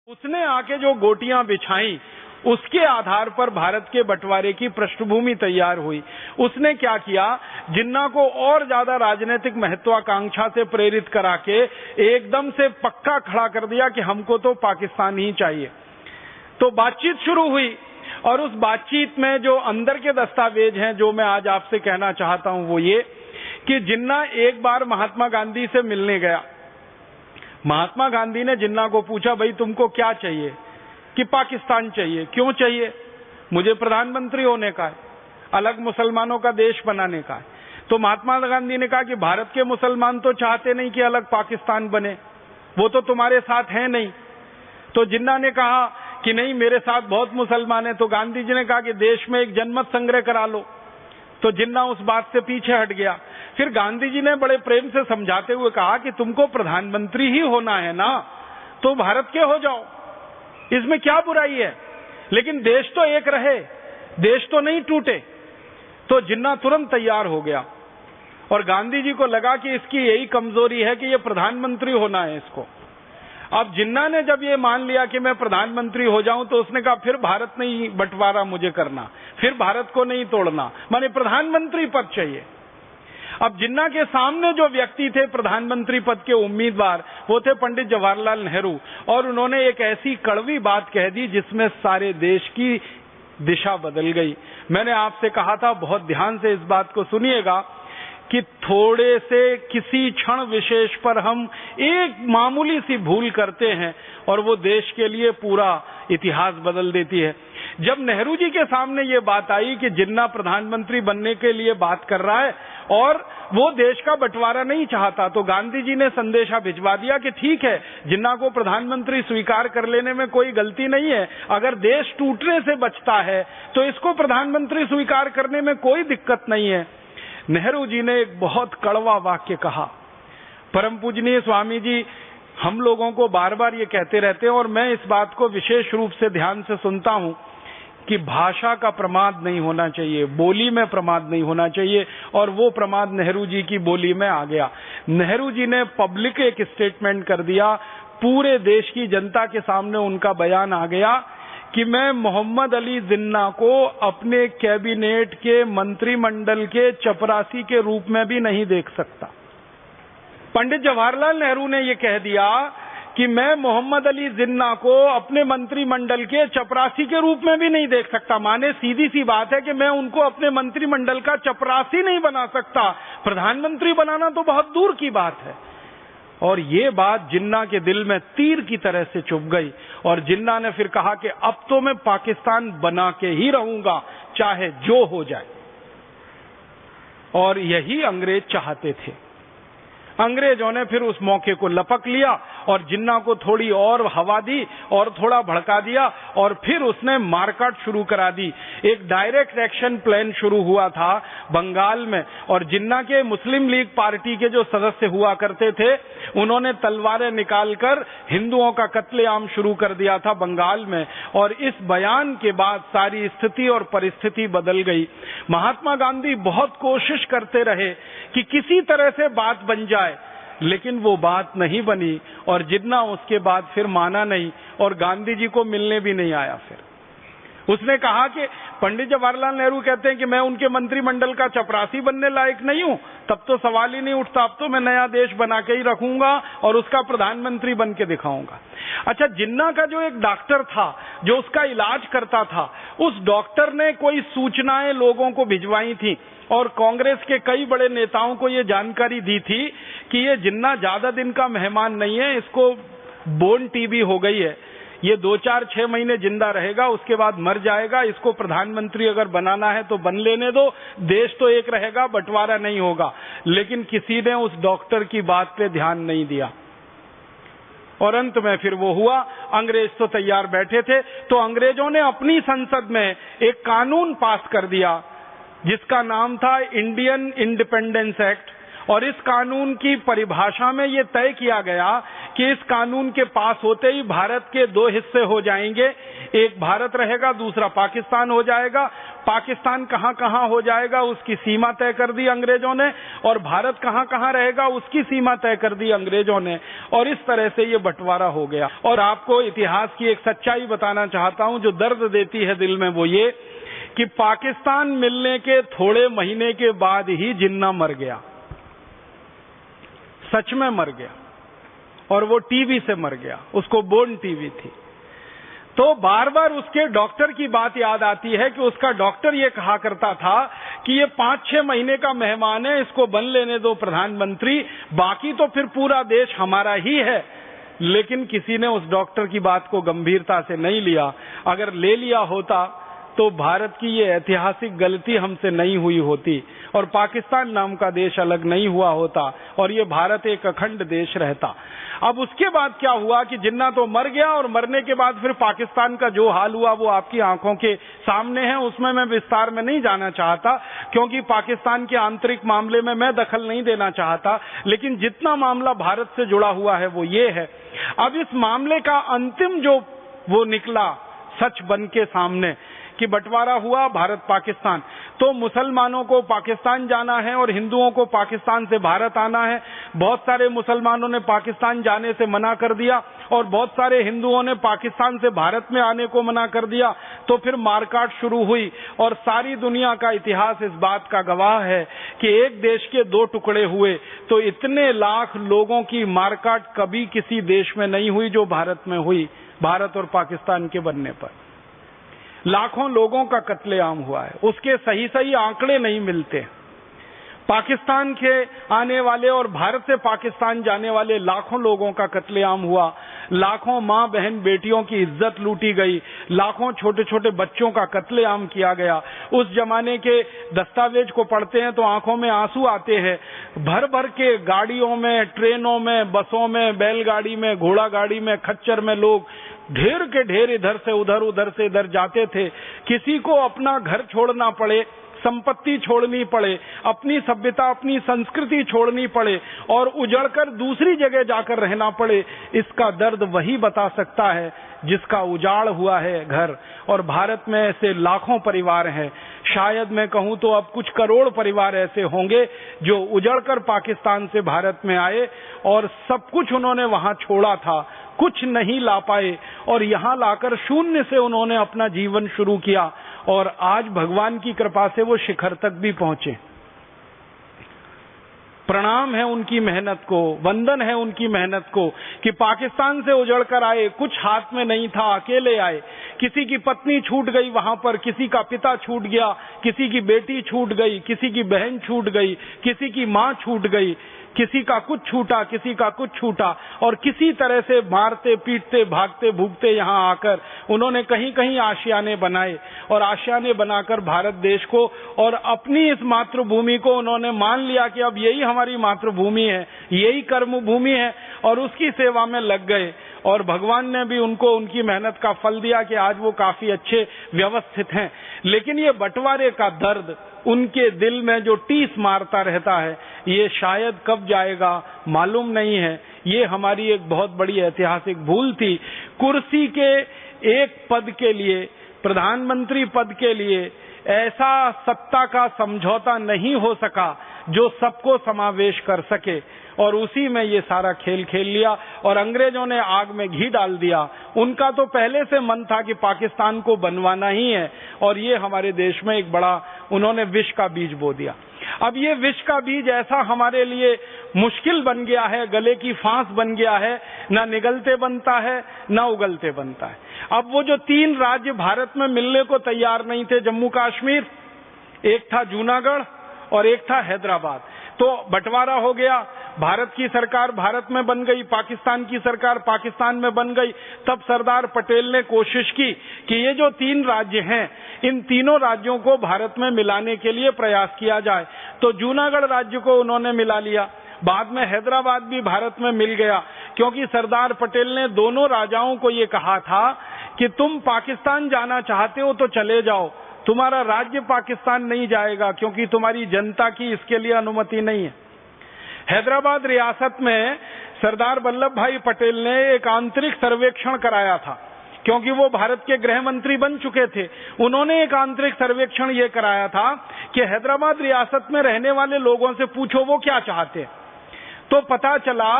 उसने आके जो गोटियां बिछाई उसके आधार पर भारत के बंटवारे की पृष्ठभूमि तैयार हुई। उसने क्या किया, जिन्ना को और ज्यादा राजनीतिक महत्वाकांक्षा से प्रेरित करा के एकदम से पक्का खड़ा कर दिया कि हमको तो पाकिस्तान ही चाहिए। तो बातचीत शुरू हुई और उस बातचीत में जो अंदर के दस्तावेज हैं जो मैं आज आपसे कहना चाहता हूं वो ये कि जिन्ना एक बार महात्मा गांधी से मिलने गया। महात्मा गांधी ने जिन्ना को पूछा, भाई तुमको क्या चाहिए? कि पाकिस्तान चाहिए। क्यों चाहिए? मुझे प्रधानमंत्री होने का है, अलग मुसलमानों का देश बनाने का है। तो महात्मा गांधी ने कहा कि भारत के मुसलमान तो चाहते नहीं कि अलग पाकिस्तान बने, वो तो तुम्हारे साथ है नहीं। तो जिन्ना ने कहा कि नहीं, मेरे साथ बहुत मुसलमान है। तो गांधी जी ने कहा कि देश में एक जनमत संग्रह करा लो। तो जिन्ना उस बात से पीछे हट गया। फिर गांधी जी ने बड़े प्रेम से समझाते हुए कहा कि तुमको प्रधानमंत्री ही होना है ना, तो भारत के हो जाओ, इसमें क्या बुराई है, लेकिन देश तो एक रहे, देश तो नहीं टूटे। तो जिन्ना तुरंत तैयार हो गया और गांधी जी को लगा कि इसकी यही कमजोरी है कि ये प्रधानमंत्री होना है इसको। अब जिन्ना ने जब ये मान लिया कि मैं प्रधानमंत्री हो जाऊं तो उसने कहा फिर भारत नहीं बंटवारा मुझे करना, फिर भारत को नहीं तोड़ना, माने प्रधानमंत्री पद चाहिए। अब जिन्ना के सामने जो व्यक्ति थे प्रधानमंत्री पद के उम्मीदवार, वो थे पंडित जवाहरलाल नेहरू। और उन्होंने एक ऐसी कड़वी बात कह दी जिसमें सारे देश की दिशा बदल गई। मैंने आपसे कहा था, बहुत ध्यान से इस बात को सुनिएगा, कि थोड़े से किसी क्षण विशेष पर हम एक मामूली सी भूल करते हैं और वो देश के लिए पूरा इतिहास बदल देती है। जब नेहरू जी के सामने ये बात आई कि जिन्ना प्रधानमंत्री बनने के लिए बात कर रहा है और वो देश का बंटवारा नहीं चाहता, तो गांधी जी ने संदेशा भिजवा दिया कि ठीक है, जिन्ना को प्रधानमंत्री स्वीकार कर लेने में कोई गलती नहीं है, अगर देश टूटने से बचता है तो इसको प्रधानमंत्री स्वीकार करने में कोई दिक्कत नहीं है। नेहरू जी ने एक बहुत कड़वा वाक्य कहा। परम पूजनीय स्वामी जी हम लोगों को बार बार ये कहते रहते हैं और मैं इस बात को विशेष रूप से ध्यान से सुनता हूं कि भाषा का प्रमाद नहीं होना चाहिए, बोली में प्रमाद नहीं होना चाहिए, और वो प्रमाद नेहरू जी की बोली में आ गया। नेहरू जी ने पब्लिक एक स्टेटमेंट कर दिया, पूरे देश की जनता के सामने उनका बयान आ गया कि मैं मोहम्मद अली जिन्ना को अपने कैबिनेट के मंत्रिमंडल के चपरासी के रूप में भी नहीं देख सकता। पंडित जवाहरलाल नेहरू ने यह कह दिया कि मैं मोहम्मद अली जिन्ना को अपने मंत्रिमंडल के चपरासी के रूप में भी नहीं देख सकता। माने सीधी सी बात है कि मैं उनको अपने मंत्रिमंडल का चपरासी नहीं बना सकता, प्रधानमंत्री बनाना तो बहुत दूर की बात है। और ये बात जिन्ना के दिल में तीर की तरह से चुभ गई और जिन्ना ने फिर कहा कि अब तो मैं पाकिस्तान बना के ही रहूंगा, चाहे जो हो जाए। और यही अंग्रेज चाहते थे। अंग्रेजों ने फिर उस मौके को लपक लिया और जिन्ना को थोड़ी और हवा दी और थोड़ा भड़का दिया और फिर उसने मारकाट शुरू करा दी। एक डायरेक्ट एक्शन प्लान शुरू हुआ था बंगाल में और जिन्ना के मुस्लिम लीग पार्टी के जो सदस्य हुआ करते थे उन्होंने तलवारें निकालकर हिंदुओं का कत्लेआम शुरू कर दिया था बंगाल में। और इस बयान के बाद सारी स्थिति और परिस्थिति बदल गई। महात्मा गांधी बहुत कोशिश करते रहे कि किसी तरह से बात बन जाए, लेकिन वो बात नहीं बनी और जिन्ना उसके बाद फिर माना नहीं और गांधी जी को मिलने भी नहीं आया। फिर उसने कहा कि पंडित जवाहरलाल नेहरू कहते हैं कि मैं उनके मंत्रिमंडल का चपरासी बनने लायक नहीं हूं, तब तो सवाल ही नहीं उठता, अब तो मैं नया देश बना के ही रखूंगा और उसका प्रधानमंत्री बन के दिखाऊंगा। अच्छा, जिन्ना का जो एक डॉक्टर था जो उसका इलाज करता था, उस डॉक्टर ने कोई सूचनाएं लोगों को भिजवाई थी और कांग्रेस के कई बड़े नेताओं को ये जानकारी दी थी कि ये जिन्ना ज्यादा दिन का मेहमान नहीं है, इसको बोन टीबी हो गई है, ये 2-4-6 महीने जिंदा रहेगा, उसके बाद मर जाएगा, इसको प्रधानमंत्री अगर बनाना है तो बन लेने दो, देश तो एक रहेगा, बंटवारा नहीं होगा। लेकिन किसी ने उस डॉक्टर की बात पे ध्यान नहीं दिया और अंत में फिर वो हुआ। अंग्रेज तो तैयार बैठे थे, तो अंग्रेजों ने अपनी संसद में एक कानून पास कर दिया जिसका नाम था इंडियन इंडिपेंडेंस एक्ट। और इस कानून की परिभाषा में ये तय किया गया कि इस कानून के पास होते ही भारत के 2 हिस्से हो जाएंगे, एक भारत रहेगा, दूसरा पाकिस्तान हो जाएगा। पाकिस्तान कहां कहां हो जाएगा उसकी सीमा तय कर दी अंग्रेजों ने, और भारत कहां कहां रहेगा उसकी सीमा तय कर दी अंग्रेजों ने, और इस तरह से ये बंटवारा हो गया। और आपको इतिहास की एक सच्चाई बताना चाहता हूं जो दर्द देती है दिल में, वो ये कि पाकिस्तान मिलने के थोड़े महीने के बाद ही जिन्ना मर गया, सच में मर गया, और वो टीबी से मर गया, उसको बोन टीबी थी। तो बार बार उसके डॉक्टर की बात याद आती है कि उसका डॉक्टर ये कहा करता था कि ये 5-6 महीने का मेहमान है, इसको बन लेने दो प्रधानमंत्री, बाकी तो फिर पूरा देश हमारा ही है। लेकिन किसी ने उस डॉक्टर की बात को गंभीरता से नहीं लिया। अगर ले लिया होता तो भारत की ये ऐतिहासिक गलती हमसे नहीं हुई होती, और पाकिस्तान नाम का देश अलग नहीं हुआ होता, और ये भारत एक अखंड देश रहता। अब उसके बाद क्या हुआ कि जिन्ना तो मर गया, और मरने के बाद फिर पाकिस्तान का जो हाल हुआ वो आपकी आंखों के सामने है। उसमें मैं विस्तार में नहीं जाना चाहता, क्योंकि पाकिस्तान के आंतरिक मामले में मैं दखल नहीं देना चाहता। लेकिन जितना मामला भारत से जुड़ा हुआ है वो ये है। अब इस मामले का अंतिम जो वो निकला सच बन के सामने कि बंटवारा हुआ भारत पाकिस्तान, तो मुसलमानों को पाकिस्तान जाना है और हिंदुओं को पाकिस्तान से भारत आना है। बहुत सारे मुसलमानों ने पाकिस्तान जाने से मना कर दिया, और बहुत सारे हिंदुओं ने पाकिस्तान से भारत में आने को मना कर दिया। तो फिर मारकाट शुरू हुई, और सारी दुनिया का इतिहास इस बात का गवाह है कि एक देश के 2 टुकड़े हुए तो इतने लाख लोगों की मारकाट कभी किसी देश में नहीं हुई जो भारत में हुई। भारत और पाकिस्तान के बनने पर लाखों लोगों का कत्लेआम हुआ है, उसके सही आंकड़े नहीं मिलते। पाकिस्तान के आने वाले और भारत से पाकिस्तान जाने वाले लाखों लोगों का कत्लेआम हुआ, लाखों मां बहन बेटियों की इज्जत लूटी गई, लाखों छोटे छोटे बच्चों का कत्लेआम किया गया। उस जमाने के दस्तावेज को पढ़ते हैं तो आंखों में आंसू आते हैं। भर भर के गाड़ियों में, ट्रेनों में, बसों में, बैलगाड़ी में, घोड़ा गाड़ी में, खच्चर में लोग ढेर के ढेर इधर से उधर, उधर से इधर जाते थे। किसी को अपना घर छोड़ना पड़े, संपत्ति छोड़नी पड़े, अपनी सभ्यता, अपनी संस्कृति छोड़नी पड़े, और उजड़कर दूसरी जगह जाकर रहना पड़े, इसका दर्द वही बता सकता है जिसका उजाड़ हुआ है घर। और भारत में ऐसे लाखों परिवार हैं, शायद मैं कहूं तो अब कुछ करोड़ परिवार ऐसे होंगे जो उजड़कर पाकिस्तान से भारत में आए, और सब कुछ उन्होंने वहां छोड़ा था, कुछ नहीं ला पाए, और यहां लाकर शून्य से उन्होंने अपना जीवन शुरू किया, और आज भगवान की कृपा से वो शिखर तक भी पहुंचे। प्रणाम है उनकी मेहनत को, वंदन है उनकी मेहनत को कि पाकिस्तान से उजड़कर आए, कुछ हाथ में नहीं था, अकेले आए। किसी की पत्नी छूट गई वहां पर, किसी का पिता छूट गया, किसी की बेटी छूट गई, किसी की बहन छूट गई, किसी की मां छूट गई, किसी का कुछ छूटा, किसी का कुछ छूटा, और किसी तरह से मारते पीटते भागते भूगते यहां आकर उन्होंने कहीं कहीं आशियाने बनाए, और आशियाने बनाकर भारत देश को और अपनी इस मातृभूमि को उन्होंने मान लिया कि अब यही हमारी मातृभूमि है, यही कर्म भूमि है, और उसकी सेवा में लग गए। और भगवान ने भी उनको उनकी मेहनत का फल दिया कि आज वो काफी अच्छे व्यवस्थित हैं। लेकिन ये बंटवारे का दर्द उनके दिल में जो टीस मारता रहता है, ये शायद कब जाएगा मालूम नहीं है। ये हमारी एक बहुत बड़ी ऐतिहासिक भूल थी। कुर्सी के एक पद के लिए, प्रधानमंत्री पद के लिए ऐसा सत्ता का समझौता नहीं हो सका जो सबको समावेश कर सके, और उसी में ये सारा खेल खेल लिया, और अंग्रेजों ने आग में घी डाल दिया। उनका तो पहले से मन था कि पाकिस्तान को बनवाना ही है, और ये हमारे देश में एक बड़ा उन्होंने विष का बीज बो दिया। अब ये विष का बीज ऐसा हमारे लिए मुश्किल बन गया है, गले की फांस बन गया है, ना निगलते बनता है ना उगलते बनता है। अब वो जो 3 राज्य भारत में मिलने को तैयार नहीं थे, जम्मू कश्मीर, एक था जूनागढ़ और एक था हैदराबाद, तो बंटवारा हो गया। भारत की सरकार भारत में बन गई, पाकिस्तान की सरकार पाकिस्तान में बन गई। तब सरदार पटेल ने कोशिश की कि ये जो 3 राज्य हैं, इन तीनों राज्यों को भारत में मिलाने के लिए प्रयास किया जाए। तो जूनागढ़ राज्य को उन्होंने मिला लिया, बाद में हैदराबाद भी भारत में मिल गया, क्योंकि सरदार पटेल ने दोनों राजाओं को ये कहा था कि तुम पाकिस्तान जाना चाहते हो तो चले जाओ, तुम्हारा राज्य पाकिस्तान नहीं जाएगा, क्योंकि तुम्हारी जनता की इसके लिए अनुमति नहीं है। हैदराबाद रियासत में सरदार वल्लभ भाई पटेल ने एक आंतरिक सर्वेक्षण कराया था क्योंकि वो भारत के गृह मंत्री बन चुके थे। उन्होंने एक आंतरिक सर्वेक्षण ये कराया था कि हैदराबाद रियासत में रहने वाले लोगों से पूछो वो क्या चाहते हैं। तो पता चला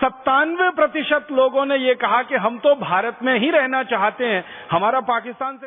97% लोगों ने ये कहा कि हम तो भारत में ही रहना चाहते हैं, हमारा पाकिस्तान से